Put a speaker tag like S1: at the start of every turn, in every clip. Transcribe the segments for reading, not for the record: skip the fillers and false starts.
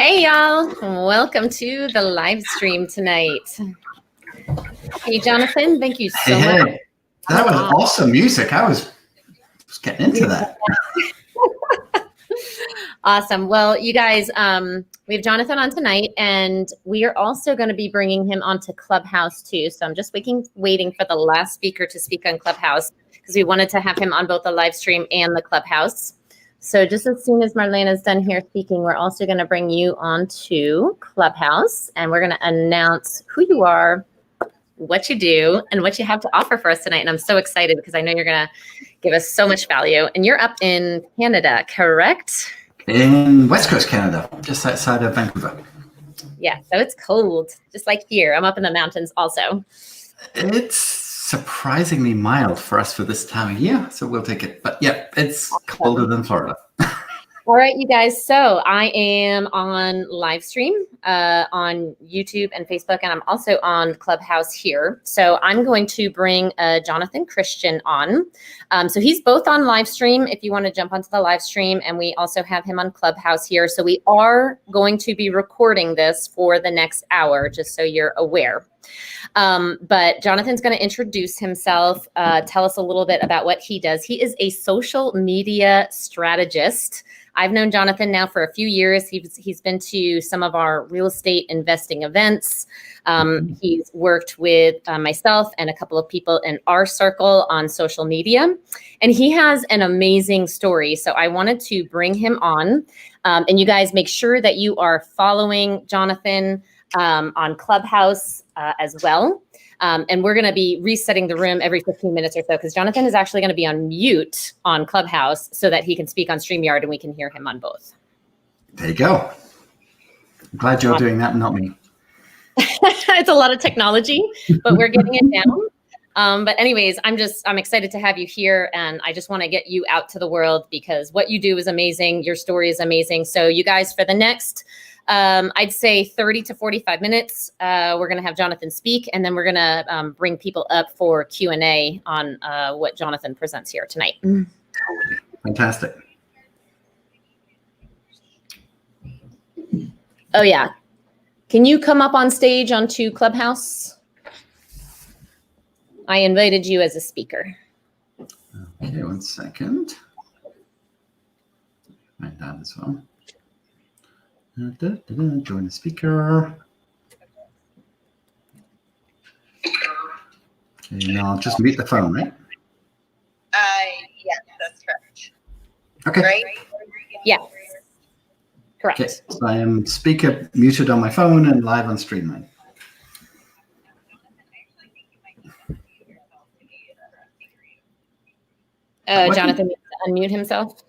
S1: Hey y'all, welcome to the live stream tonight. Hey Jonathan, thank you so much.
S2: That was awesome music. I was getting into that.
S1: Awesome. Well, you guys, we have Jonathan on tonight, and we are also going to be bringing him onto Clubhouse too. So I'm just waiting for the last speaker to speak on Clubhouse because we wanted to have him on both the live stream and the Clubhouse. So just as soon as Marlena's done here speaking, we're also going to bring you onto Clubhouse, and we're going to announce who you are, what you do, and what you have to offer for us tonight. And I'm so excited because I know you're going to give us so much value. And you're up in Canada, correct?
S2: In West Coast Canada, just outside of Vancouver.
S1: Yeah, so it's cold, just like here. I'm up in the mountains also.
S2: It's surprisingly mild for us for this time of year, so we'll take it. But yeah, it's colder than Florida.
S1: All right, you guys. So I am on live stream on YouTube and Facebook, and I'm also on Clubhouse here. So I'm going to bring Jonathan Christian on. So he's both on live stream if you want to jump onto the live stream, and we also have him on Clubhouse here. So we are going to be recording this for the next hour, just so you're aware. But Jonathan's going to introduce himself, tell us a little bit about what he does. He is a social media strategist. I've known Jonathan now for a few years. He's been to some of our real estate investing events. He's worked with myself and a couple of people in our circle on social media. And he has an amazing story. So I wanted to bring him on. And you guys make sure that you are following Jonathan on Clubhouse as well. And we're going to be resetting the room every 15 minutes or so because Jonathan is actually going to be on mute on Clubhouse so that he can speak on Streamyard and we can hear him on both.
S2: There you go. I'm glad you're doing that and not me.
S1: It's a lot of technology, but we're getting it down. But anyways, I'm excited to have you here, and I just want to get you out to the world because what you do is amazing. Your story is amazing. So you guys, for the next I'd say 30 to 45 minutes. We're going to have Jonathan speak, and then we're going to bring people up for Q&A on what Jonathan presents here tonight.
S2: Fantastic.
S1: Oh, yeah. Can you come up on stage onto Clubhouse? I invited you as a speaker.
S2: Okay, 1 second. Write that as well. Join the speaker. Okay, now I'll just mute the phone, right?
S3: Yes, that's correct.
S2: Okay.
S3: Right?
S1: Yeah. Correct.
S2: Okay, so I am speaker muted on my phone and live on Streamyard.
S1: Jonathan needs to unmute himself.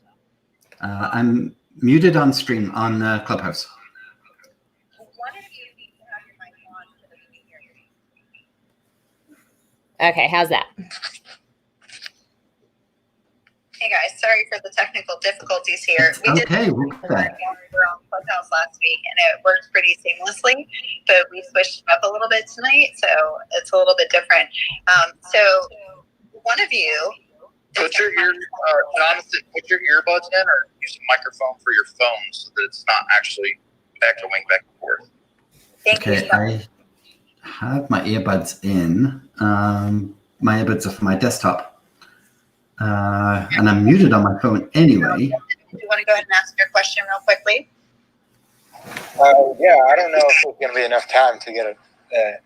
S2: I'm muted on Clubhouse.
S1: Okay, how's that?
S3: Hey guys, sorry for the technical difficulties here.
S2: We were on
S3: Clubhouse last week and it worked pretty seamlessly, but we switched it up a little bit tonight, so it's a little bit different. So one of you
S4: put your put your earbuds in or use a microphone for your phone so that it's not actually echoing back and forth.
S3: Thank you.
S2: I have my earbuds in. My earbuds are for my desktop. And I'm muted on my phone anyway.
S3: Do you want to go ahead and ask your question real quickly?
S4: Yeah, I don't know if it's going to be enough time to get an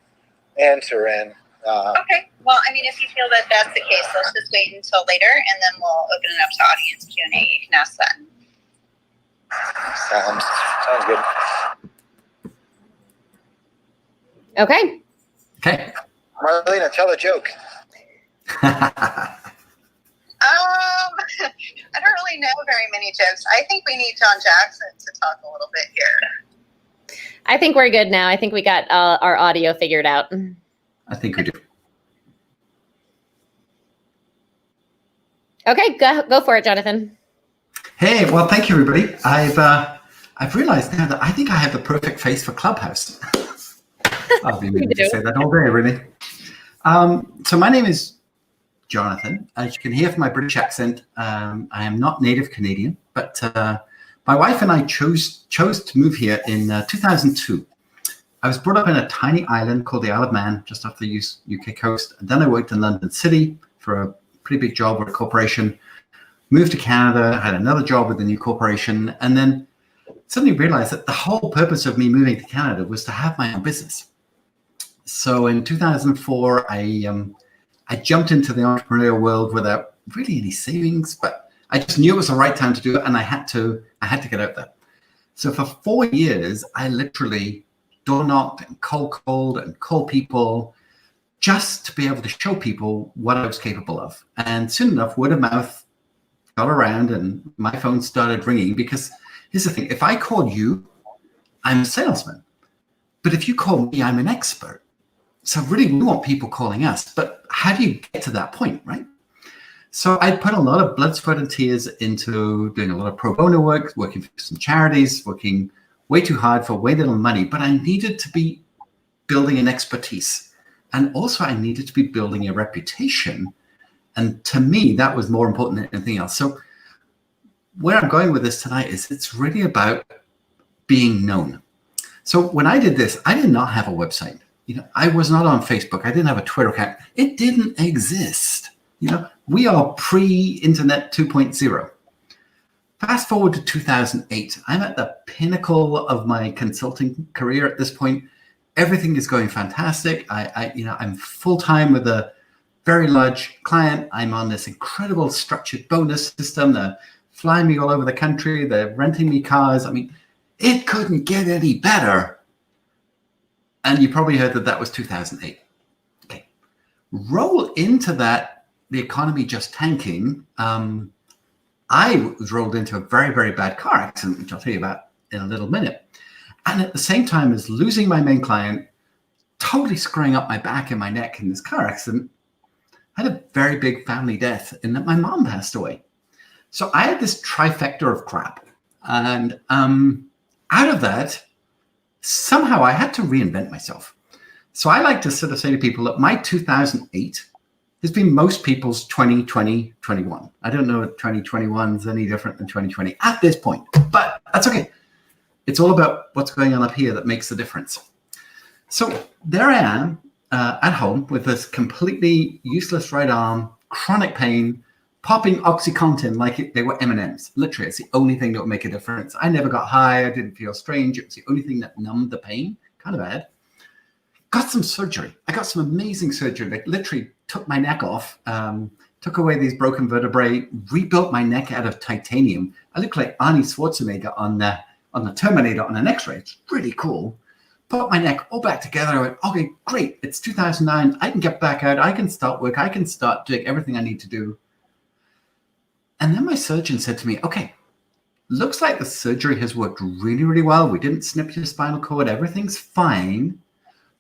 S4: answer in.
S3: Okay. Well, I mean, if you feel that that's the case, let's just wait until later, and then we'll open it up to audience Q&A. You can ask that.
S4: Sounds good.
S1: Okay.
S2: Okay.
S4: Marlena, tell a joke.
S3: I don't really know very many jokes. I think we need John Jackson to talk a little bit here.
S1: I think we're good now. I think we got our audio figured out.
S2: I think we do.
S1: Okay, go for it, Jonathan.
S2: Hey, well, thank you, everybody. I've realized now that I think I have the perfect face for Clubhouse. I've been meaning to say that all day, really. So my name is Jonathan. As you can hear from my British accent, I am not native Canadian, but My wife and I chose to move here in 2002. I was brought up in a tiny island called the Isle of Man, just off the UK coast. And then I worked in London City for a pretty big job with a corporation. Moved to Canada, had another job with a new corporation, and then suddenly realized that the whole purpose of me moving to Canada was to have my own business. So in 2004, I jumped into the entrepreneurial world without really any savings, but I just knew it was the right time to do it, and I had to get out there. So for 4 years, I literally door knocked and cold called and called people just to be able to show people what I was capable of. And soon enough, word of mouth got around and my phone started ringing, because here's the thing, if I call you, I'm a salesman. But if you call me, I'm an expert. So really, we want people calling us. But how do you get to that point, right? So I put a lot of blood, sweat, and tears into doing a lot of pro bono work, working for some charities, working way too hard for way little money. But I needed to be building an expertise. And also I needed to be building a reputation. And to me, that was more important than anything else. So where I'm going with this tonight is it's really about being known. So when I did this, I did not have a website. I was not on Facebook. I didn't have a Twitter account. It didn't exist. We are pre-internet 2.0. Fast forward to 2008. I'm at the pinnacle of my consulting career at this point. Everything is going fantastic. I'm full-time with a very large client. I'm on this incredible structured bonus system. They're flying me all over the country. They're renting me cars. I mean, it couldn't get any better. And you probably heard that was 2008. Okay. Roll into that, the economy just tanking. I was rolled into a very, very bad car accident, which I'll tell you about in a little minute. And at the same time as losing my main client, totally screwing up my back and my neck in this car accident, I had a very big family death in that my mom passed away. So I had this trifecta of crap. And out of that, somehow I had to reinvent myself. So I like to sort of say to people that my 2008 has been most people's 2020, 21. I don't know if 2021 is any different than 2020 at this point, but that's okay. It's all about what's going on up here that makes the difference. So there I am at home with this completely useless right arm, chronic pain, popping OxyContin like they were M&Ms. Literally, it's the only thing that would make a difference. I never got high. I didn't feel strange. It was the only thing that numbed the pain. Kind of bad. Got some surgery. I got some amazing surgery. Like literally took my neck off, took away these broken vertebrae, rebuilt my neck out of titanium. I look like Arnie Schwarzenegger on the Terminator on an X-ray. It's really cool. Put my neck all back together. I went, okay, great. It's 2009. I can get back out. I can start work. I can start doing everything I need to do. And then my surgeon said to me, okay, looks like the surgery has worked really, really well. We didn't snip your spinal cord. Everything's fine.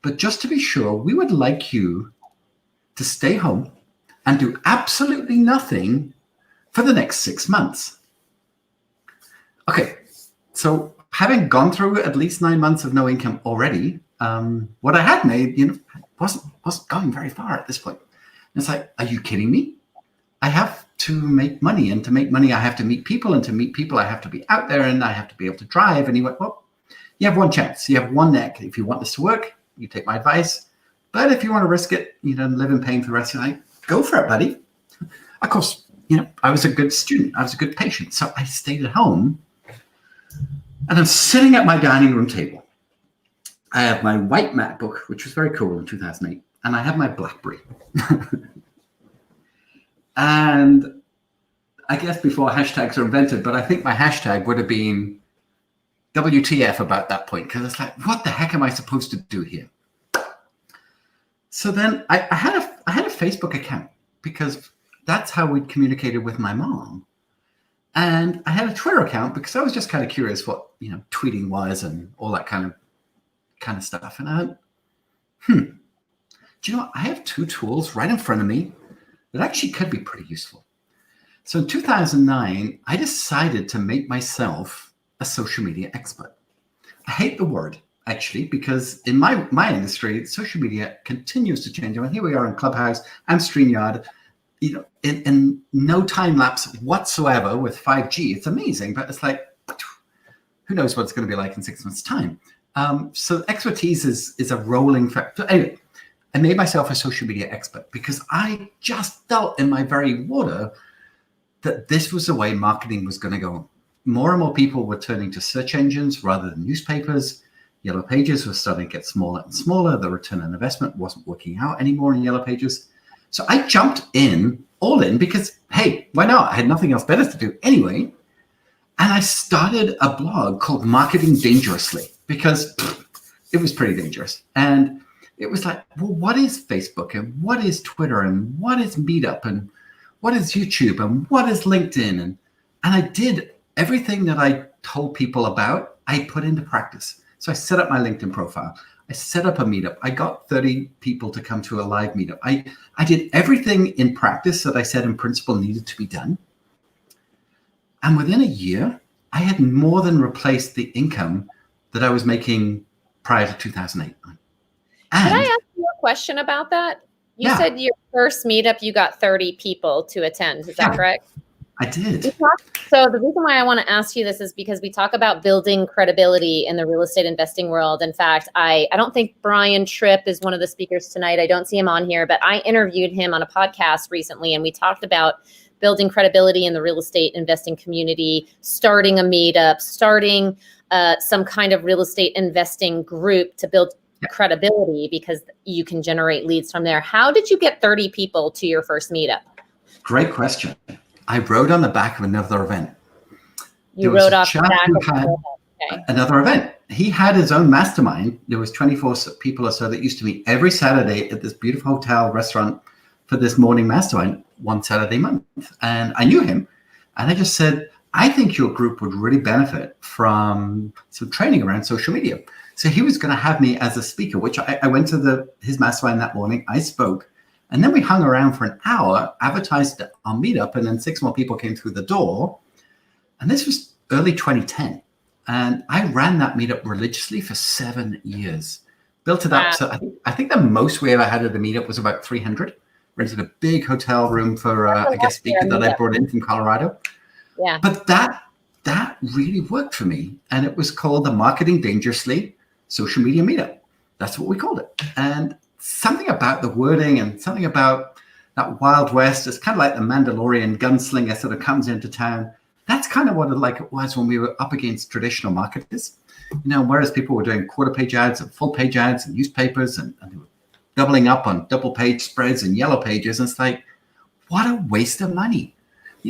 S2: But just to be sure, we would like you to stay home and do absolutely nothing for the next 6 months. Okay, so having gone through at least 9 months of no income already, what I had made, wasn't going very far at this point. And it's like, are you kidding me? I have to make money, and to make money, I have to meet people, and to meet people, I have to be out there, and I have to be able to drive. And he went, well, you have one chance. You have one neck. If you want this to work, you take my advice. But if you want to risk it, and live in pain for the rest of your life, go for it, buddy. Of course, I was a good student. I was a good patient. So I stayed at home, and I'm sitting at my dining room table. I have my white MacBook, which was very cool in 2008, and I have my BlackBerry. And I guess before hashtags were invented, but I think my hashtag would have been WTF about that point, because it's like, what the heck am I supposed to do here? So then I had a Facebook account, because that's how we communicated with my mom. And I had a Twitter account because I was just kind of curious what tweeting was and all that kind of stuff. And I went, do you know what? I have two tools right in front of me that actually could be pretty useful. So in 2009, I decided to make myself a social media expert. I hate the word, actually, because in my industry, social media continues to change. I mean, here we are in Clubhouse and Streamyard, in no time lapse whatsoever with 5G. It's amazing, but it's like, who knows what it's going to be like in 6 months' time. So expertise is a rolling factor. Anyway, I made myself a social media expert because I just felt in my very water that this was the way marketing was going to go. More and more people were turning to search engines rather than newspapers. Yellow Pages was starting to get smaller and smaller. The return on investment wasn't working out anymore in Yellow Pages. So I jumped all in because, hey, why not? I had nothing else better to do anyway. And I started a blog called Marketing Dangerously because it was pretty dangerous. And it was like, well, what is Facebook and what is Twitter and what is Meetup and what is YouTube and what is LinkedIn? And I did everything that I told people about, I put into practice. So I set up my LinkedIn profile. I set up a meetup. I got 30 people to come to a live meetup. I did everything in practice that I said in principle needed to be done. And within a year, I had more than replaced the income that I was making prior to 2008.
S1: Can I ask you a question about that? You said your first meetup, you got 30 people to attend. Is that correct?
S2: I did.
S1: So the reason why I want to ask you this is because we talk about building credibility in the real estate investing world. In fact, I don't think Brian Tripp is one of the speakers tonight. I don't see him on here, but I interviewed him on a podcast recently, and we talked about building credibility in the real estate investing community, starting a meetup, starting some kind of real estate investing group to build credibility because you can generate leads from there. How did you get 30 people to your first meetup?
S2: Great question. I rode on the back of another event.
S1: You rode off the back of
S2: another event. He had his own mastermind. There was 24 people or so that used to meet every Saturday at this beautiful hotel restaurant for this morning mastermind one Saturday month. And I knew him. And I just said, I think your group would really benefit from some training around social media. So he was going to have me as a speaker, which I went to his mastermind that morning. I spoke. And then we hung around for an hour, advertised on Meetup, and then 6 more people came through the door. And this was early 2010. And I ran that Meetup religiously for 7 years. Built it up. So I think the most we ever had at a Meetup was about 300. Rented a big hotel room for a guest speaker that I brought in from Colorado.
S1: Yeah.
S2: But that really worked for me. And it was called the Marketing Dangerously Social Media Meetup. That's what we called it. And something about the wording and something about that Wild West, it's kind of like the Mandalorian gunslinger sort of comes into town. That's kind of what it was when we were up against traditional marketers. Whereas people were doing quarter page ads and full page ads and newspapers and they were doubling up on double page spreads and yellow pages. And it's like, what a waste of money.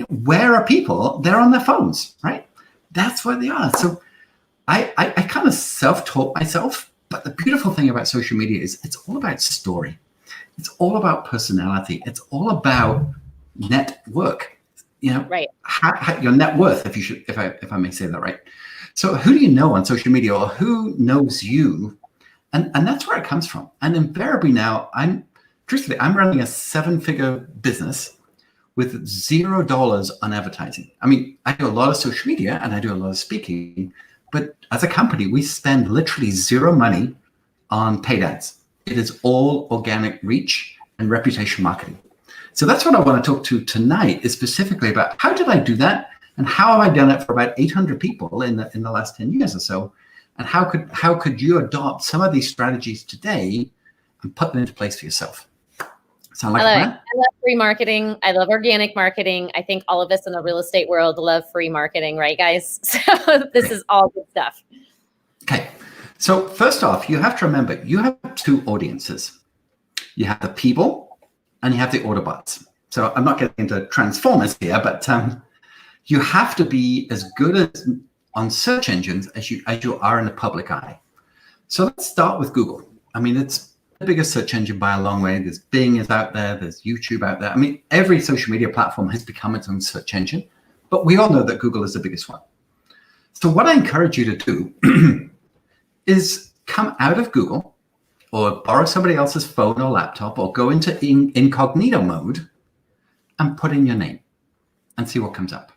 S2: Where are people? They're on their phones, right? That's where they are. So I kind of self-taught myself. But the beautiful thing about social media is it's all about story. It's all about personality. It's all about network.
S1: Right.
S2: Your net worth, if I may say that right. So who do you know on social media, or who knows you? And that's where it comes from. And invariably now, I'm running a 7-figure business with $0 on advertising. I mean, I do a lot of social media and I do a lot of speaking. But as a company, we spend literally zero money on paid ads. It is all organic reach and reputation marketing. So that's what I want to talk to tonight, is specifically about how did I do that, and how have I done it for about 800 people in the last 10 years or so, and how could you adopt some of these strategies today and put them into place for yourself? Sound like a plan?
S1: I love free marketing. I love organic marketing. I think all of us in the real estate world love free marketing, right, guys? So this is all good stuff.
S2: Okay. So first off, you have to remember, you have 2 audiences. You have the people and you have the Autobots. So I'm not getting into Transformers here, but you have to be as good on search engines as you are in the public eye. So let's start with Google. I mean, it's the biggest search engine by a long way. There's Bing is out there. There's YouTube out there. I mean, every social media platform has become its own search engine, but we all know that Google is the biggest one. So what I encourage you to do is come out of Google, or borrow somebody else's phone or laptop, or go into incognito mode and put in your name and see what comes up.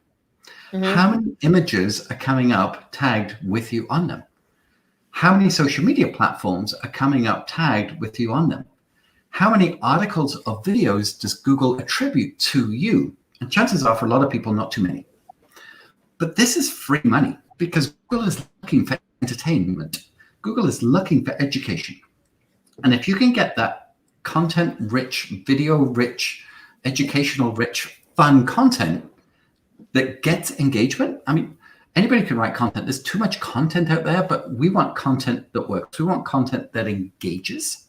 S2: Mm-hmm. How many images are coming up tagged with you on them? How many social media platforms are coming up tagged with you on them? How many articles or videos does Google attribute to you? And chances are, for a lot of people, not too many. But this is free money. because Google is looking for entertainment. Google is looking for education. And if you can get that content-rich, video-rich, educational-rich, fun content that gets engagement, I mean, anybody can write content. There's too much content out there, but we want content that works. We want content that engages.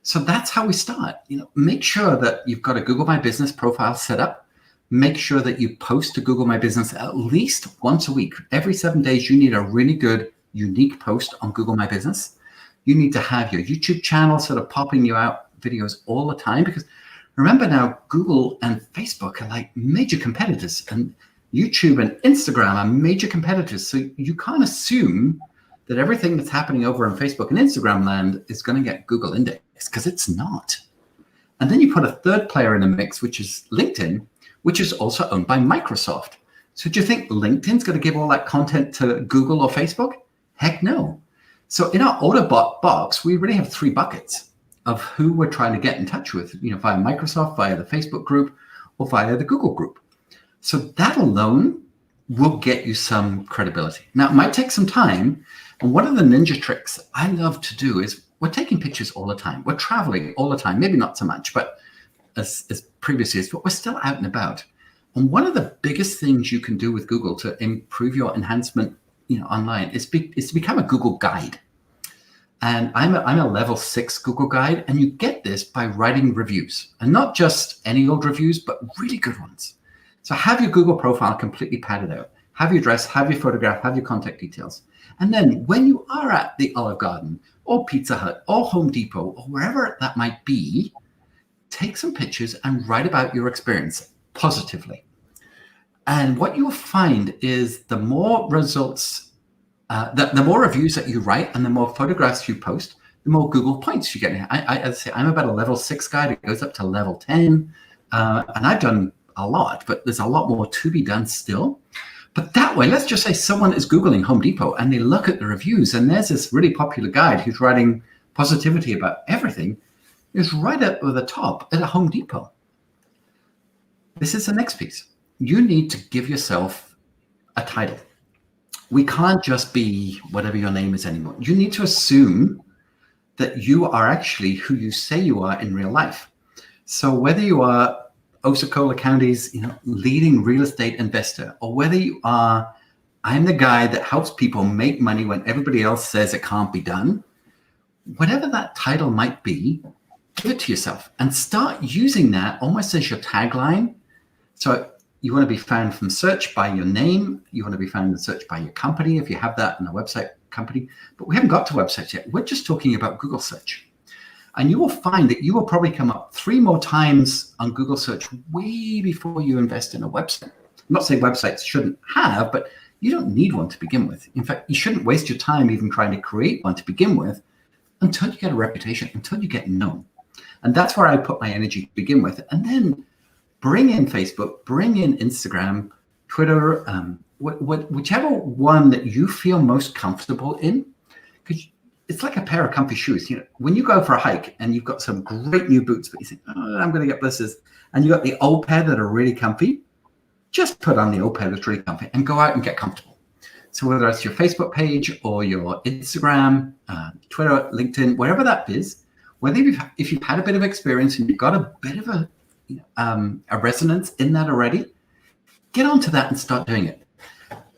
S2: So that's how we start. Make sure that you've got a Google My Business profile set up. Make sure that you post to Google My Business at least once a week. Every 7 days, you need a really good, unique post on Google My Business. You need to have your YouTube channel sort of popping you out videos all the time, because remember now, Google and Facebook are like major competitors, and YouTube and Instagram are major competitors. So you can't assume that everything that's happening over on Facebook and Instagram land is going to get Google indexed, because it's not. And then you put a third player in the mix, which is LinkedIn, which is also owned by Microsoft. So do you think LinkedIn's going to give all that content to Google or Facebook? Heck no. So in our order box, we really have 3 buckets of who we're trying to get in touch with, via Microsoft, via the Facebook group, or via the Google group. So that alone will get you some credibility. Now, it might take some time. And one of the ninja tricks I love to do is we're taking pictures all the time. We're traveling all the time, maybe not so much, but as previous years, but we're still out and about. And one of the biggest things you can do with Google to improve your enhancement, online is to become a Google guide. And I'm a level 6 Google guide, and you get this by writing reviews, and not just any old reviews, but really good ones. So have your Google profile completely padded out. Have your address, have your photograph, have your contact details. And then when you are at the Olive Garden or Pizza Hut or Home Depot or wherever that might be, take some pictures and write about your experience positively. And what you'll find is the more results, the more reviews that you write and the more photographs you post, the more Google points you get. As I say, I'm about a level 6 guide. It goes up to level 10. And I've done a lot, but there's a lot more to be done still. But that way, let's just say someone is Googling Home Depot and they look at the reviews, and there's this really popular guide who's writing positivity about everything. Is right up at the top at a Home Depot. This is the next piece. You need to give yourself a title. We can't just be whatever your name is anymore. You need to assume that you are actually who you say you are in real life. So whether you are Osceola County's leading real estate investor, or whether you are, I'm the guy that helps people make money when everybody else says it can't be done, whatever that title might be, give it to yourself and start using that almost as your tagline. So you want to be found from search by your name. You want to be found in search by your company, if you have that in a website company. But we haven't got to websites yet. We're just talking about Google search. And you will find that you will probably come up 3 more times on Google search way before you invest in a website. I'm not saying websites shouldn't have, but you don't need one to begin with. In fact, you shouldn't waste your time even trying to create one to begin with until you get a reputation, until you get known. And that's where I put my energy to begin with. And then bring in Facebook, bring in Instagram, Twitter, whichever one that you feel most comfortable in. Because it's like a pair of comfy shoes. When you go for a hike and you've got some great new boots, but you think, I'm going to get blisters, and you got the old pair that are really comfy, just put on the old pair that's really comfy and go out and get comfortable. So whether it's your Facebook page or your Instagram, Twitter, LinkedIn, wherever that is, whether if you've had a bit of experience and you've got a bit of a resonance in that already, get onto that and start doing it.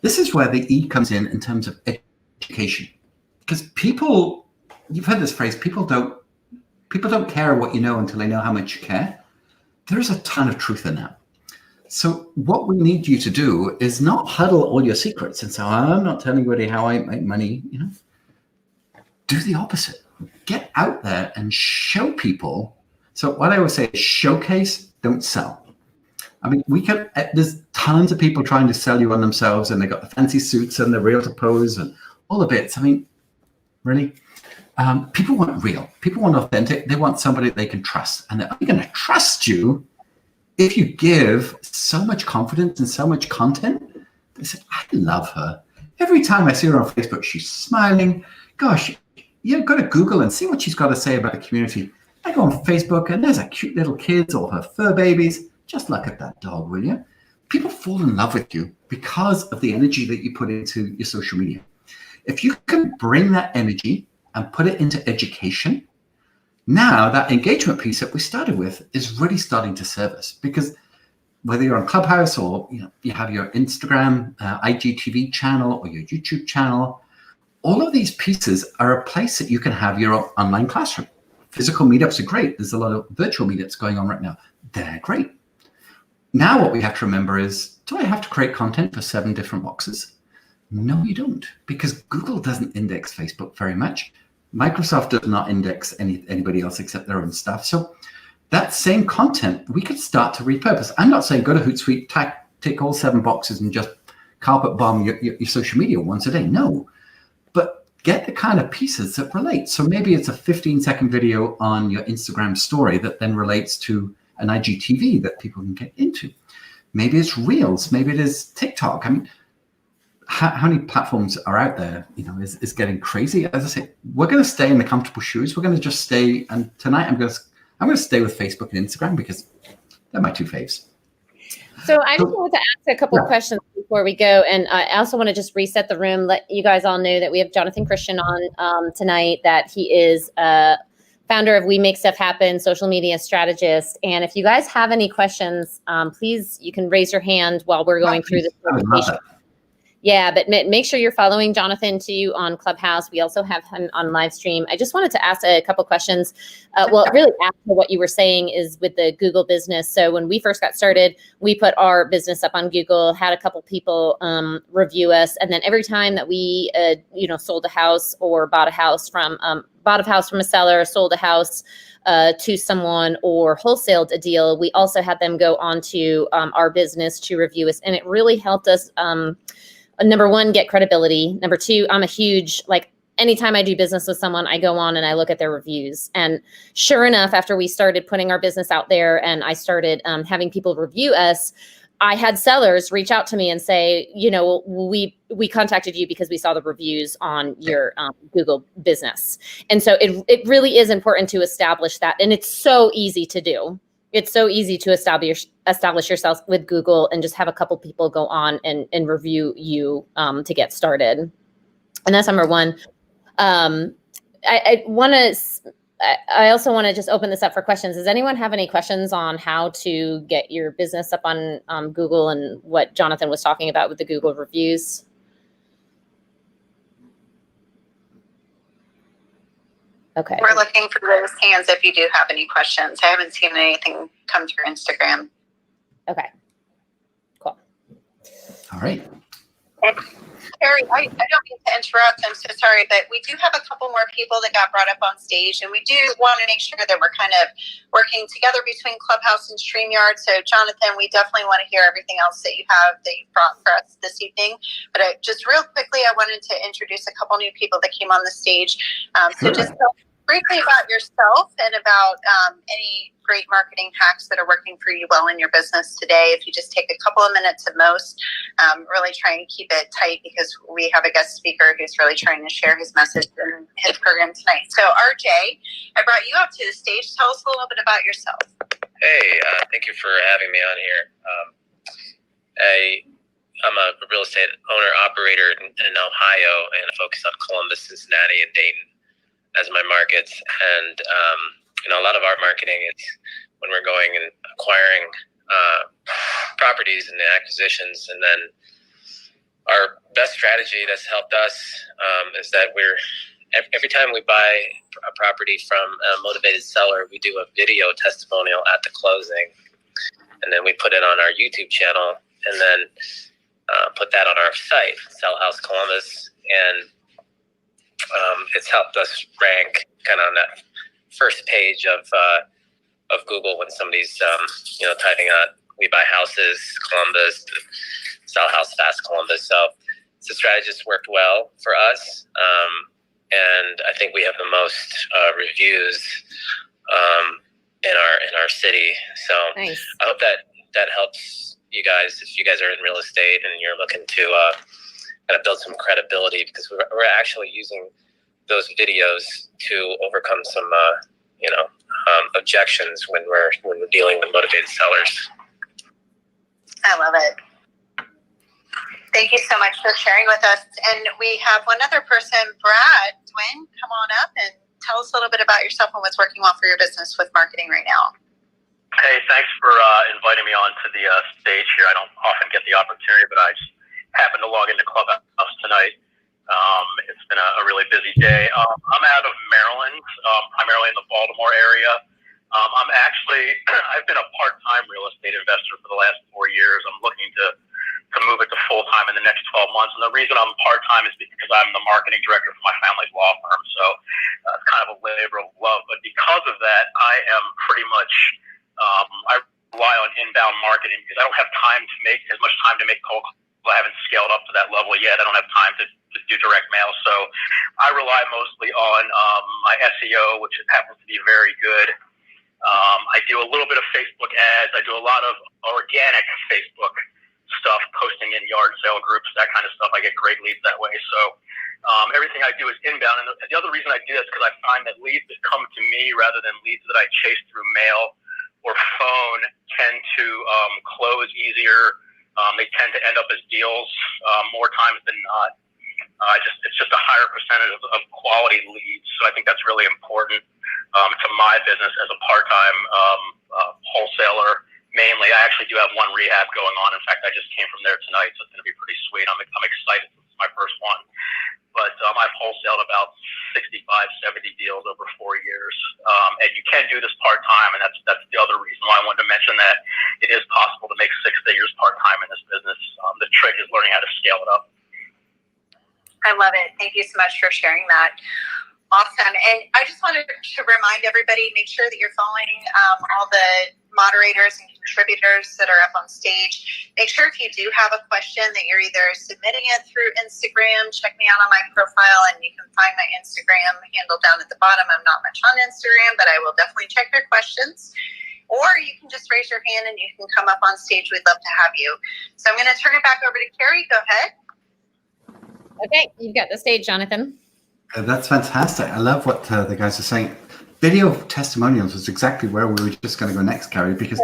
S2: This is where the E comes in terms of education. Because people, you've heard this phrase, people don't care what you know until they know how much you care. There's a ton of truth in that. So what we need you to do is not huddle all your secrets and say, I'm not telling anybody how I make money. Do the opposite. Get out there and show people. So what I always say is showcase, don't sell. I mean, there's tons of people trying to sell you on themselves, and they got the fancy suits and the realtor pose and all the bits. I mean, really? People want real. People want authentic. They want somebody they can trust. And they're only going to trust you if you give so much confidence and so much content. They say, I love her. Every time I see her on Facebook, she's smiling. Gosh, go to Google and see what she's got to say about the community. I go on Facebook and there's a cute little kids or her fur babies. Just look at that dog, will you? People fall in love with you because of the energy that you put into your social media. If you can bring that energy and put it into education, now that engagement piece that we started with is really starting to serve us, because whether you're on Clubhouse or you have your Instagram, IGTV channel or your YouTube channel, all of these pieces are a place that you can have your online classroom. Physical meetups are great. There's a lot of virtual meetups going on right now. They're great. Now what we have to remember is, do I have to create content for 7 different boxes? No, you don't, because Google doesn't index Facebook very much. Microsoft does not index anybody else except their own stuff. So that same content, we could start to repurpose. I'm not saying go to Hootsuite, tick all 7 boxes and just carpet bomb your social media once a day. No, but get the kind of pieces that relate. So maybe it's a 15-second video on your Instagram story that then relates to an IGTV that people can get into. Maybe it's Reels. Maybe it is TikTok. I mean, how many platforms are out there? Is getting crazy. As I say, we're going to stay in the comfortable shoes. We're going to just stay. And tonight, I'm going to stay with Facebook and Instagram because they're my 2 faves.
S1: So I just wanted to ask a couple of questions before we go. And I also want to just reset the room, let you guys all know that we have Jonathan Christian on tonight, that he is founder of We Make Stuff Happen, social media strategist. And if you guys have any questions, please, you can raise your hand while we're going through this presentation. Yeah, but make sure you're following Jonathan too on Clubhouse. We also have him on live stream. I just wanted to ask a couple questions. Really after what you were saying is with the Google business. So when we first got started, we put our business up on Google, had a couple people review us. And then every time that we, sold a house or bought a house from a seller, sold a house to someone or wholesaled a deal, we also had them go onto our business to review us. And it really helped us number 1, get credibility. Number 2, I'm a huge, anytime I do business with someone, I go on and I look at their reviews. And sure enough, after we started putting our business out there and I started having people review us, I had sellers reach out to me and say, we contacted you because we saw the reviews on your Google business. And so it really is important to establish that. And it's so easy to do. It's so easy to establish yourself with Google and just have a couple people go on and review you to get started. And that's number 1. I also want to just open this up for questions. Does anyone have any questions on how to get your business up on Google and what Jonathan was talking about with the Google reviews? Okay.
S3: We're looking for those hands if you do have any questions. I haven't seen anything come through Instagram.
S1: Okay. Cool.
S2: All right.
S3: Kari, I don't mean to interrupt. I'm so sorry, but we do have a couple more people that got brought up on stage, and we do want to make sure that we're kind of working together between Clubhouse and Streamyard. So, Jonathan, we definitely want to hear everything else that you have that you brought for us this evening. But just real quickly, I wanted to introduce a couple new people that came on the stage. So just tell briefly about yourself and about any great marketing hacks that are working for you well in your business today. If you just take a couple of minutes at most, really trying to keep it tight because we have a guest speaker who's really trying to share his message in his program tonight. So RJ, I brought you up to the stage. Tell us a little bit about yourself.
S5: Hey, thank you for having me on here. I'm a real estate owner operator in Ohio, and I focus on Columbus, Cincinnati, and Dayton as my markets. And a lot of our marketing is when we're going and acquiring properties and acquisitions. And then our best strategy that's helped us is that every time we buy a property from a motivated seller, we do a video testimonial at the closing, and then we put it on our YouTube channel, and then put that on our site, Sell House Columbus, and it's helped us rank kind of on that first page of Google when somebody's typing on "We Buy Houses Columbus," "Sell House Fast Columbus." So the strategist worked well for us, and I think we have the most reviews in our city. So nice. I hope that helps you guys if you guys are in real estate and you're looking to kind of build some credibility, because we're actually using those videos to overcome some objections when we're dealing with motivated sellers.
S3: I love it. Thank you so much for sharing with us. And we have one other person, Brad Dwin. Come on up and tell us a little bit about yourself and what's working well for your business with marketing right now.
S6: Hey, thanks for inviting me on to the stage here. I don't often get the opportunity, but I just happened to log into Clubhouse tonight. It's been a really busy day. I'm out of Maryland, primarily in the Baltimore area. I've been a part-time real estate investor for the last 4 years. I'm looking to move it to full-time in the next 12 months. And the reason I'm part-time is because I'm the marketing director for my family's law firm. So it's kind of a labor of love. But because of that, I am pretty much, I rely on inbound marketing because I don't have time to make as much time to make cold calls. I haven't scaled up to that level yet. I don't have time to do direct mail. So I rely mostly on my SEO, which happens to be very good. I do a little bit of Facebook ads. I do a lot of organic Facebook stuff, posting in yard sale groups, that kind of stuff. I get great leads that way. So everything I do is inbound. And the other reason I do that is because I find that leads that come to me rather than leads that I chase through mail or phone tend to close easier. They tend to end up as deals more times than not. It's just a higher percentage of quality leads. So I think that's really important to my business as a part-time wholesaler. Mainly, I actually do have one rehab going on. In fact, I just came from there tonight, so it's going to be pretty sweet. I'm excited. It's my first one. But I've wholesaled about 65, 70 deals over 4 years. And you can do this part-time, and that's the other reason why I wanted to mention that it is possible to make 6 figures part-time in this business. The trick is learning how to scale it up.
S3: I love it. Thank you so much for sharing that. Awesome. And I just wanted to remind everybody, make sure that you're following all the moderators and contributors that are up on stage. Make sure if you do have a question that you're either submitting it through Instagram, check me out on my profile, and you can find my Instagram handle down at the bottom. I'm not much on Instagram, but I will definitely check your questions. Or you can just raise your hand and you can come up on stage. We'd love to have you. So I'm going to turn it back over to Kari. Go ahead.
S1: Okay, you've got the stage, Jonathan.
S2: That's fantastic. I love what the guys are saying. Video testimonials was exactly where we were just going to go next, Kari, because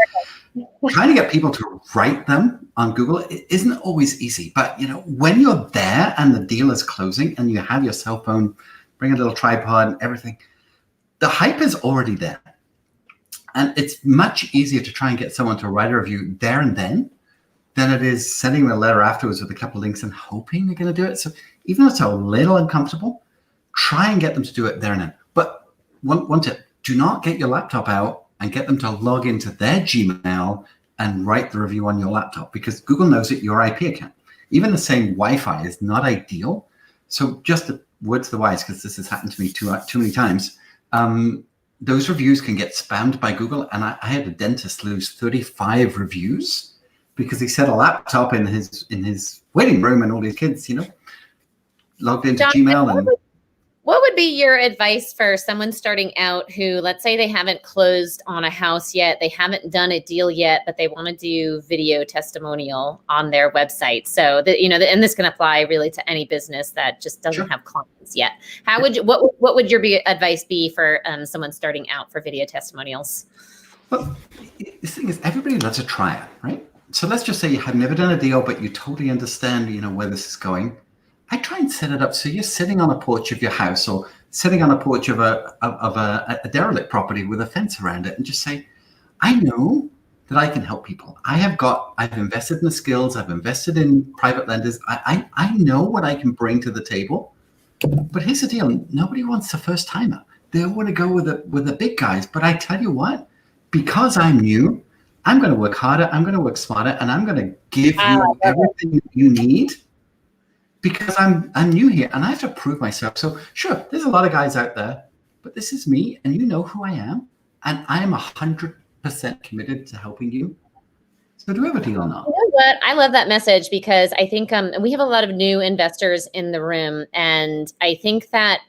S2: trying to get people to write them on Google isn't always easy. But, when you're there and the deal is closing and you have your cell phone, bring a little tripod and everything, the hype is already there. And it's much easier to try and get someone to write a review there and then than it is sending them a letter afterwards with a couple of links and hoping they're going to do it. So even though it's a little uncomfortable, try and get them to do it there and then. But one tip, do not get your laptop out and get them to log into their Gmail and write the review on your laptop, because Google knows it, your IP account. Even the same Wi-Fi is not ideal. So just the words to the wise, because this has happened to me too many times. Those reviews can get spammed by Google. And I had a dentist lose 35 reviews because he set a laptop in his waiting room and all these kids, logged into Gmail. And
S1: what would be your advice for someone starting out who, let's say they haven't closed on a house yet, they haven't done a deal yet, but they want to do video testimonial on their website? So that, and this can apply really to any business that just doesn't have clients yet. How would you, what would your advice be for someone starting out for video testimonials?
S2: Well, the thing is, everybody loves a trial, right? So let's just say you have never done a deal, but you totally understand, where this is going. I try and set it up so you're sitting on a porch of your house or sitting on a porch of a derelict property with a fence around it, and just say, I know that I can help people. I've invested in the skills. I've invested in private lenders. I know what I can bring to the table. But here's the deal. Nobody wants the first timer. They want to go with the big guys. But I tell you what, because I'm new, I'm going to work harder. I'm going to work smarter, and I'm going to give you everything that you need. Because I'm new here and I have to prove myself. So sure, there's a lot of guys out there, but this is me, and you know who I am, and I am 100% committed to helping you. So do we have a deal or not?
S1: You know what? I love that message, because I think we have a lot of new investors in the room, and I think that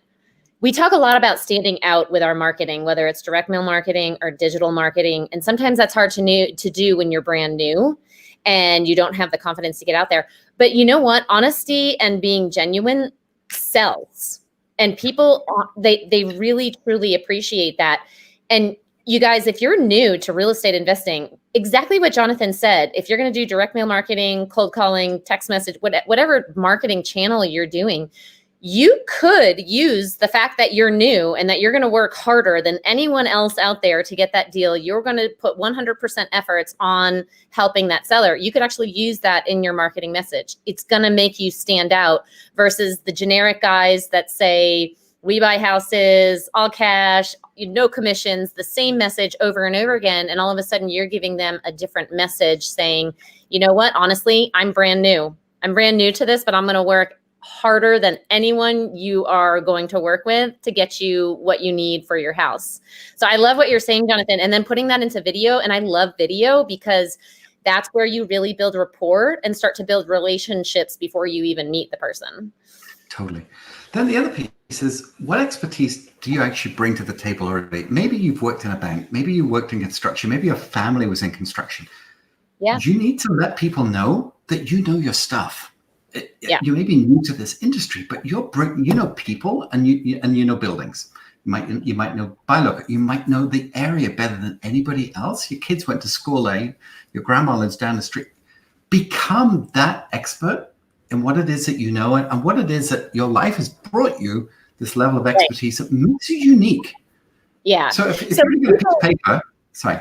S1: we talk a lot about standing out with our marketing, whether it's direct mail marketing or digital marketing, and sometimes that's hard to do when you're brand new and you don't have the confidence to get out there. But you know what? Honesty and being genuine sells. And people, they really, truly appreciate that. And you guys, if you're new to real estate investing, exactly what Jonathan said. If you're going to do direct mail marketing, cold calling, text message, whatever marketing channel you're doing, you could use the fact that you're new and that you're going to work harder than anyone else out there to get that deal. You're going to put 100% efforts on helping that seller. You could actually use that in your marketing message. It's going to make you stand out versus the generic guys that say, we buy houses, all cash, no commissions, the same message over and over again. And all of a sudden you're giving them a different message saying, you know what, honestly, I'm brand new. I'm brand new to this, but I'm going to work harder than anyone you are going to work with to get you what you need for your house. So I love what you're saying, Jonathan, and then putting that into video. And I love video because that's where you really build rapport and start to build relationships before you even meet the person.
S2: Totally. Then the other piece is, what expertise do you actually bring to the table already? Maybe you've worked in a bank, maybe you worked in construction, maybe your family was in construction.
S1: Yeah.
S2: You need to let people know that you know your stuff. You may be new to this industry, but you know people and you know buildings. You might know BuyLook. You might know the area better than anybody else. Your kids went to school there. Your grandma lives down the street. Become that expert in what it is that you know and what it is that your life has brought you. This level of expertise that makes you unique. Yeah. So if you're going to get a piece of paper, sorry.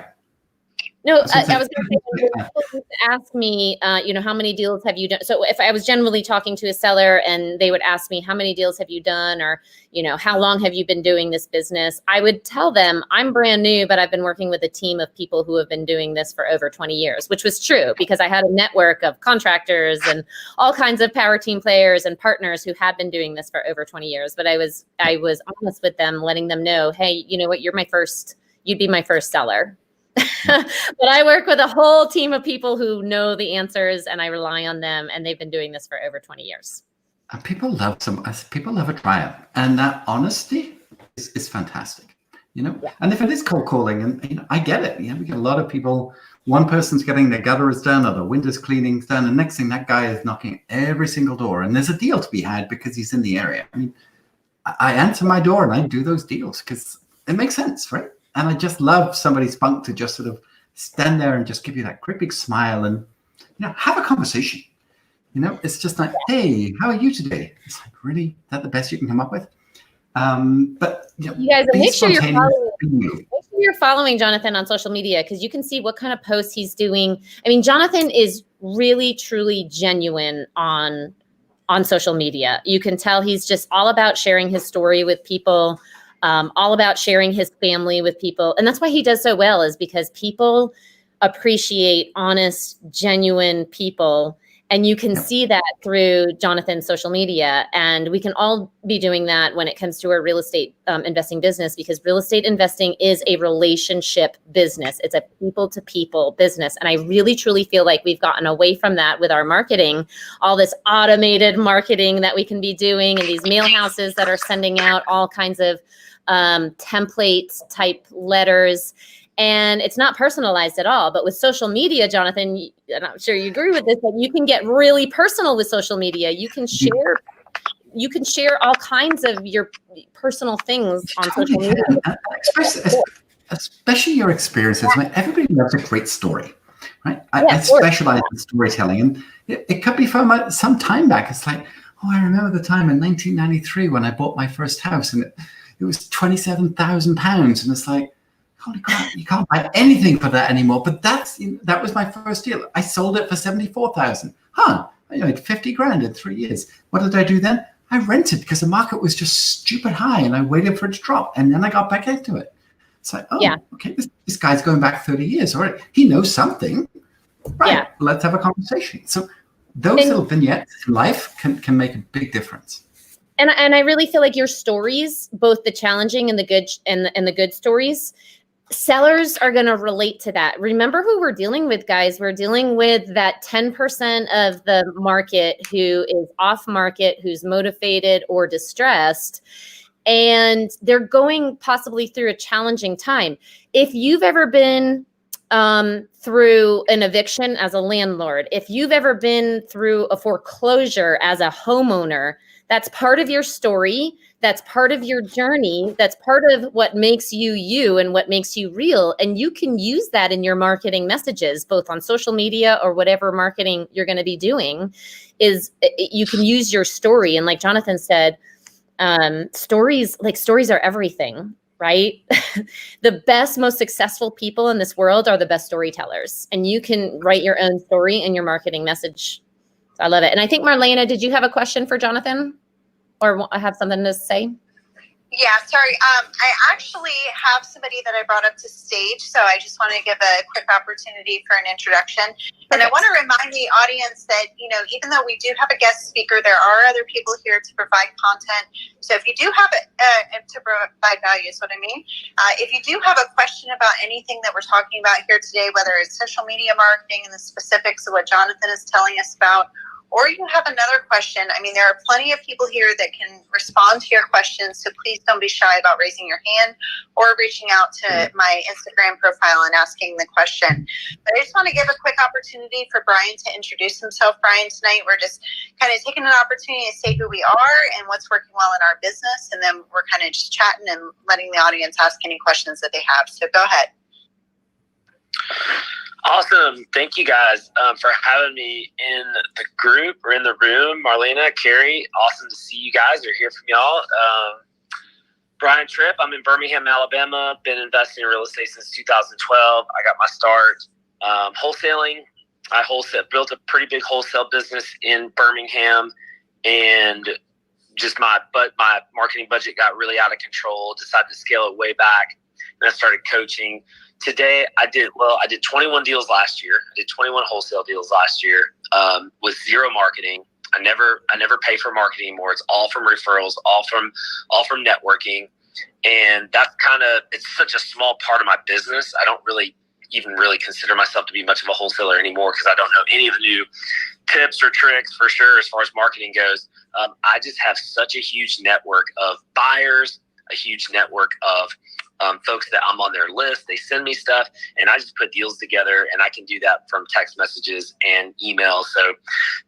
S1: No, I was going to say, when people ask me, how many deals have you done? So if I was generally talking to a seller and they would ask me, how many deals have you done? Or, how long have you been doing this business? I would tell them I'm brand new, but I've been working with a team of people who have been doing this for over 20 years, which was true because I had a network of contractors and all kinds of power team players and partners who had been doing this for over 20 years. But I was honest with them, letting them know, hey, you know what, you'd be my first seller. But I work with a whole team of people who know the answers and I rely on them, and they've been doing this for over 20 years.
S2: And people love a triumph, and that honesty is fantastic, Yeah. And if it is cold calling, and I get it, we get a lot of people, one person's getting their gutters done or the windows cleaning done, and next thing that guy is knocking every single door, and there's a deal to be had because he's in the area. I answer my door and I do those deals because it makes sense, right? And I just love somebody's spunk to just sort of stand there and just give you that great big smile and, have a conversation. It's just like, hey, how are you today? It's like, really? Is that the best you can come up with? But
S1: you guys, make sure you're following Jonathan on social media because you can see what kind of posts he's doing. Jonathan is really, truly genuine on social media. You can tell he's just all about sharing his story with people. All about sharing his family with people. And that's why he does so well, is because people appreciate honest, genuine people. And you can see that through Jonathan's social media. And we can all be doing that when it comes to our real estate investing business, because real estate investing is a relationship business. It's a people-to-people business. And I really, truly feel like we've gotten away from that with our marketing, all this automated marketing that we can be doing, and these mail houses that are sending out all kinds of template type letters. And it's not personalized at all. But with social media, Jonathan, and I'm sure you agree with this, but you can get really personal with social media. You can share all kinds of your personal things on social media.
S2: Especially your experiences. Everybody loves a great story, right? I specialize in storytelling, and it could be from some time back. It's like, I remember the time in 1993 when I bought my first house, and it was £27,000, and it's like, holy crap, you can't buy anything for that anymore. But that was my first deal. I sold it for $74,000. I made 50 grand in 3 years. What did I do then? I rented because the market was just stupid high, and I waited for it to drop, and then I got back into it. It's like, okay, this guy's going back 30 years. All right, he knows something. Right, let's have a conversation. So those little vignettes in life can make a big difference.
S1: And I really feel like your stories, both the challenging and the good and the good stories, sellers are going to relate to that. Remember who we're dealing with, guys. We're dealing with that 10% of the market who is off market, who's motivated or distressed, and they're going possibly through a challenging time. If you've ever been through an eviction as a landlord, if you've ever been through a foreclosure as a homeowner, that's part of your story That's part of your journey. That's part of what makes you you and what makes you real. And you can use that in your marketing messages, both on social media or whatever marketing you're going to be doing. Is you can use your story. And like Jonathan said, stories are everything, right? The best, most successful people in this world are the best storytellers. And you can write your own story in your marketing message. So I love it. And I think, Marlena, did you have a question for Jonathan? Or have something to say?
S3: Yeah, sorry. I actually have somebody that I brought up to stage, so I just want to give a quick opportunity for an introduction. And I want to remind the audience that, even though we do have a guest speaker, there are other people here to provide content. So if you do have to provide value is what I mean. If you do have a question about anything that we're talking about here today, whether it's social media marketing and the specifics of what Jonathan is telling us about, or you have another question, there are plenty of people here that can respond to your questions, so please don't be shy about raising your hand or reaching out to my Instagram profile and asking the question. But I just want to give a quick opportunity for Brian to introduce himself. Brian, tonight we're just kind of taking an opportunity to say who we are and what's working well in our business, and then we're kind of just chatting and letting the audience ask any questions that they have. So go ahead.
S7: Awesome. Thank you guys for having me in the group or in the room. Marlena, Kari, awesome to see you guys or hear from y'all. Brian Tripp, I'm in Birmingham, Alabama. Been investing in real estate since 2012. I got my start wholesaling. I built a pretty big wholesale business in Birmingham, and just my marketing budget got really out of control. Decided to scale it way back, and I started coaching. Today, I did 21 deals last year. I did 21 wholesale deals last year with zero marketing. I never pay for marketing anymore. It's all from referrals, all from networking, and that's it's such a small part of my business. I don't really consider myself to be much of a wholesaler anymore because I don't know any of the new tips or tricks for sure as far as marketing goes. I just have such a huge network of buyers, a huge network of folks that I'm on their list. They send me stuff, and I just put deals together, and I can do that from text messages and email. So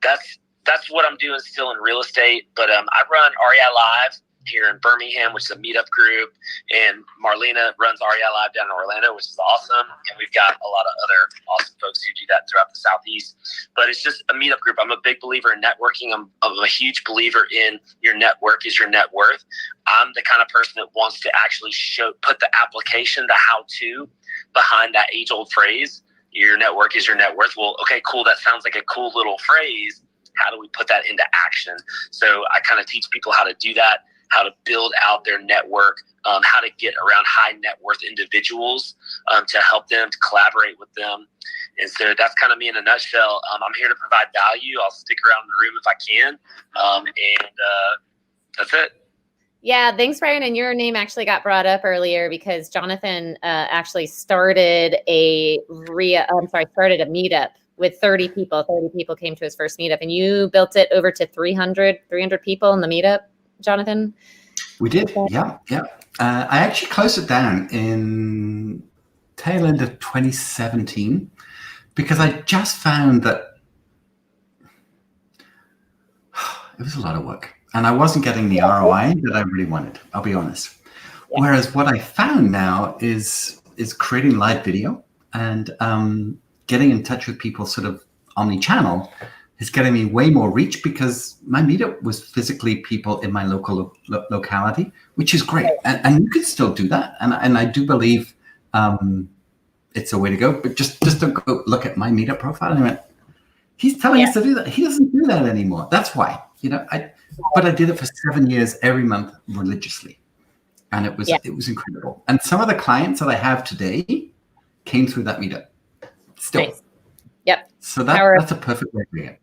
S7: that's what I'm doing still in real estate. But I run REI Live here in Birmingham, which is a meetup group, and Marlena runs REI Live down in Orlando, which is awesome. And we've got a lot of other awesome folks who do that throughout the Southeast. But it's just a meetup group. I'm a big believer in networking. I'm a huge believer in your network is your net worth. I'm the kind of person that wants to actually put the application, the how-to behind that age-old phrase, your network is your net worth. Well, okay, cool. That sounds like a cool little phrase. How do we put that into action? So I kind of teach people how to do that, how to build out their network, how to get around high net worth individuals to help them, to collaborate with them. And so that's kind of me in a nutshell. I'm here to provide value. I'll stick around in the room if I can. And that's it.
S1: Yeah, thanks, Brian. And your name actually got brought up earlier because Jonathan actually started a meetup with 30 people. 30 people came to his first meetup, and you built it over to 300 people in the meetup, Jonathan?
S2: We did, yeah. I actually closed it down in tail end of 2017 because I just found that it was a lot of work. And I wasn't getting the ROI that I really wanted, I'll be honest. Yeah. Whereas what I found now is creating live video and getting in touch with people sort of omni-channel is getting me way more reach because my meetup was physically people in my local locality, which is great. And you can still do that. And I do believe it's a way to go. But just to go look at my meetup profile and I went, he's telling us to do that. He doesn't do that anymore. That's why, but I did it for 7 years every month religiously. And it was incredible. And some of the clients that I have today came through that meetup still. Nice.
S1: Yep.
S2: So that's a perfect way to do it.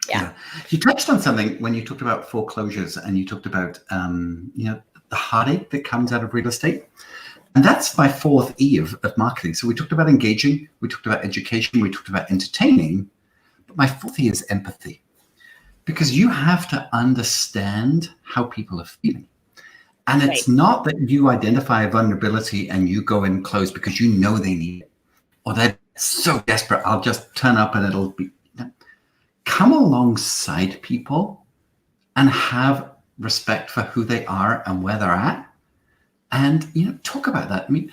S2: Yeah. You touched on something when you talked about foreclosures and you talked about, the heartache that comes out of real estate. And that's my fourth E of marketing. So we talked about engaging, we talked about education, we talked about entertaining. But my fourth E is empathy. Because you have to understand how people are feeling. And it's not that you identify a vulnerability and you go in close because you know they need it. Or they're so desperate, I'll just turn up and it'll be. Come alongside people and have respect for who they are and where they're at, and talk about that. I mean,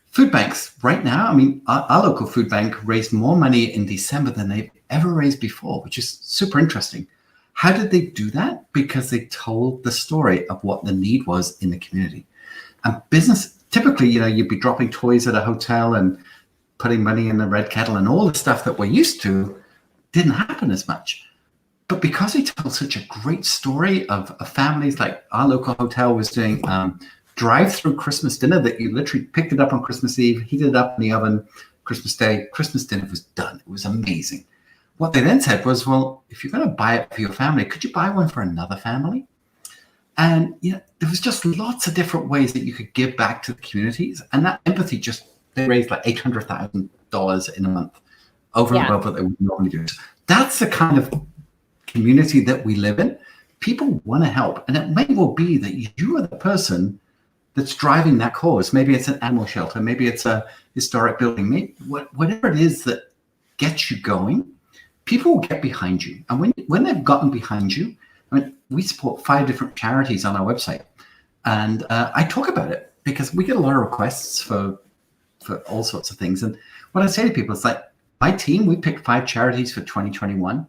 S2: food banks right now, I mean, our local food bank raised more money in December than they've ever raised before, which is super interesting. How did they do that? Because they told the story of what the need was in the community. And business, typically, you'd be dropping toys at a hotel and putting money in the red kettle, and all the stuff that we're used to didn't happen as much. But because he told such a great story of families, like our local hotel was doing drive-through Christmas dinner that you literally picked it up on Christmas Eve, heated it up in the oven, Christmas Day, Christmas dinner was done. It was amazing. What they then said was, well, if you're going to buy it for your family, could you buy one for another family? And there was just lots of different ways that you could give back to the communities. And that empathy they raised like $800,000 in a month over and above what they would normally do. That's the kind of community that we live in. People want to help. And it may well be that you are the person that's driving that cause. Maybe it's an animal shelter. Maybe it's a historic building. Maybe whatever it is that gets you going, people will get behind you. And when they've gotten behind you, I mean, we support 5 different charities on our website. And I talk about it because we get a lot of requests for all sorts of things. And what I say to people is like, my team, we picked 5 charities for 2021.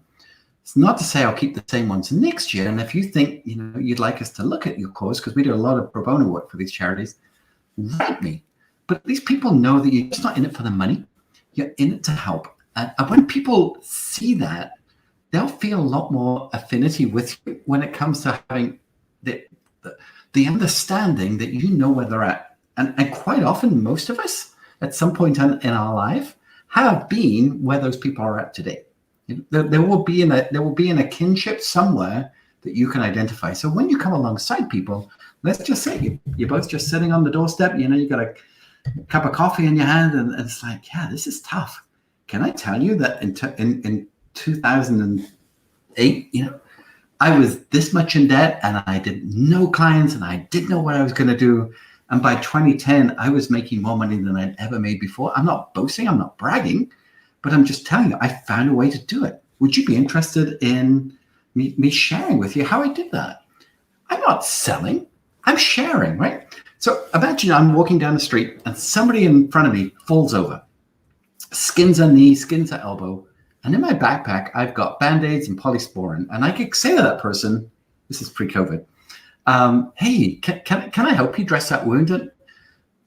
S2: It's not to say I'll keep the same ones next year. And if you think, you'd like us to look at your cause, because we do a lot of pro bono work for these charities, write me. But at least people know that you're just not in it for the money. You're in it to help. And when people see that, they'll feel a lot more affinity with you when it comes to having the understanding that you know where they're at. And quite often, most of us, at some point in our life, have been where those people are at today. There will be in a kinship somewhere that you can identify. So when you come alongside people, let's just say you're both just sitting on the doorstep. You got a cup of coffee in your hand, and it's like, yeah, this is tough. Can I tell you that in 2008, I was this much in debt, and I did no clients, and I didn't know what I was going to do. And by 2010, I was making more money than I'd ever made before. I'm not boasting, I'm not bragging, but I'm just telling you, I found a way to do it. Would you be interested in me sharing with you how I did that? I'm not selling, I'm sharing, right? So imagine I'm walking down the street and somebody in front of me falls over, skins a knee, skins an elbow. And in my backpack, I've got Band-Aids and polysporin. And I could say to that person, this is pre-COVID, hey, can I help you dress that wound? And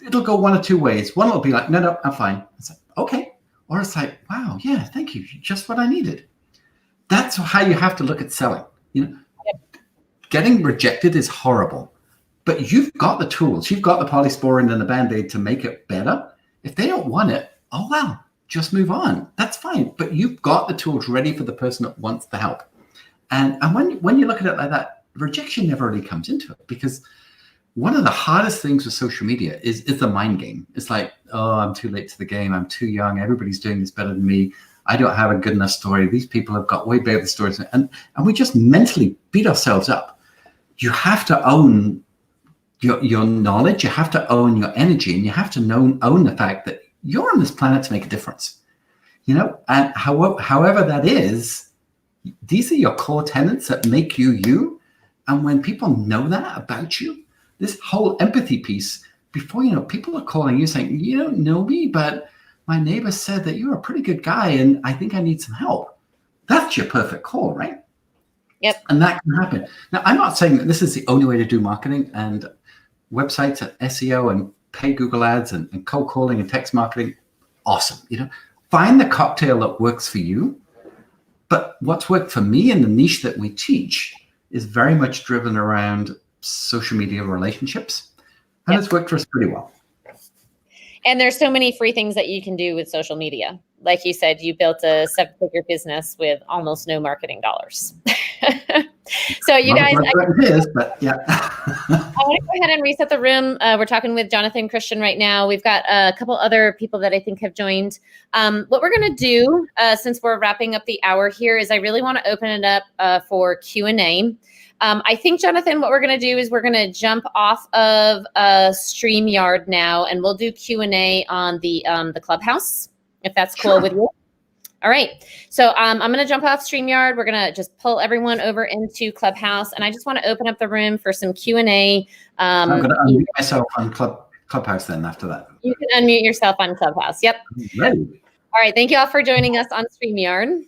S2: it'll go one of 2 ways. One will be like, no, I'm fine. It's like, okay. Or it's like, wow, yeah, thank you. Just what I needed. That's how you have to look at selling. Getting rejected is horrible, but you've got the tools. You've got the polysporin and the Band-Aid to make it better. If they don't want it, oh, well, just move on. That's fine. But you've got the tools ready for the person that wants the help. And when you look at it like that, rejection never really comes into it, because one of the hardest things with social media is the mind game. It's like, oh, I'm too late to the game. I'm too young. Everybody's doing this better than me. I don't have a good enough story. These people have got way better stories. And we just mentally beat ourselves up. You have to own your knowledge. You have to own your energy. And you have to own the fact that you're on this planet to make a difference. And however that is, these are your core tenets that make you you. And when people know that about you, this whole empathy piece, before people are calling you saying, you don't know me, but my neighbor said that you're a pretty good guy and I think I need some help. That's your perfect call, right?
S1: Yep.
S2: And that can happen. Now, I'm not saying that this is the only way to do marketing, and websites and SEO and paid Google ads and cold calling and text marketing, awesome. Find the cocktail that works for you. But what's worked for me in the niche that we teach is very much driven around social media relationships. And It's worked for us pretty well.
S1: And there's so many free things that you can do with social media. Like you said, you built a 7-figure business with almost no marketing dollars. So you guys, I want to go ahead and reset the room. We're talking with Jonathan Christian right now. We've got a couple other people that I think have joined. What we're going to do, since we're wrapping up the hour here, is I really want to open it up for Q&A. I think, Jonathan, what we're going to do is we're going to jump off of Streamyard now, and we'll do Q&A on the Clubhouse, if that's cool with you. All right. So I'm going to jump off StreamYard. We're going to just pull everyone over into Clubhouse. And I just want to open up the room for some Q&A.
S2: I'm going to unmute myself on Clubhouse then after that.
S1: You can unmute yourself on Clubhouse. Yep.
S2: Ready.
S1: All right. Thank you all for joining us on StreamYard.